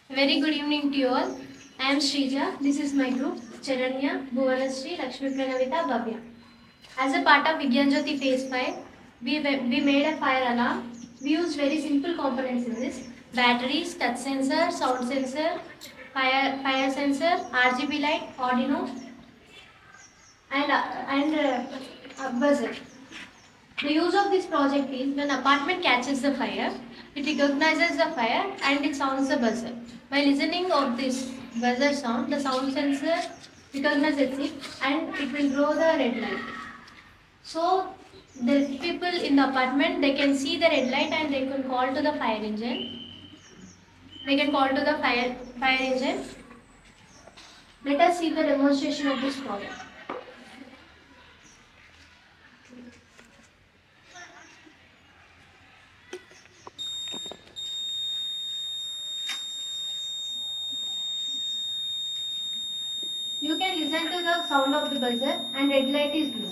Very good evening to you all. I am Shrija. This is my group, Charanya, Bhuvanasri, Lakshmi Pranavita, Bhavya. As a part of Vigyan Jyoti Phase 5, we made a fire alarm. We used very simple components in this. Batteries, touch sensor, sound sensor, fire sensor, RGB light, Arduino, and buzzer. The use of this project is when apartment catches the fire, it recognizes the fire and it sounds the buzzer. By listening of this buzzer sound, the sound sensor recognizes it and it will blow the red light. So the people in the apartment, they can see the red light and they can call to the fire engine. They can call to the fire engine. Let us see the demonstration of this project. You can listen to the sound of the buzzer and red light is blue.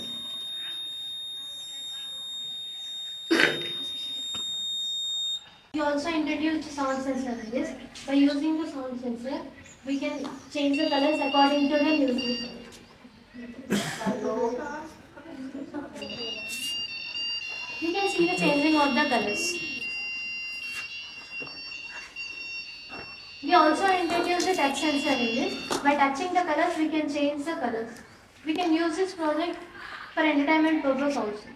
We also introduced sound sensor in this. By using the sound sensor, we can change the colors according to the music. You can see the changing of the colors. We also introduced the touch sensor in this. By touching the colors, we can change the colors. We can use this project for entertainment purpose also.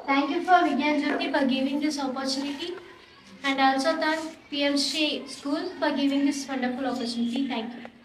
Thank you for Vigyan Jyoti for giving this opportunity, and also thank PM School for giving this wonderful opportunity. Thank you.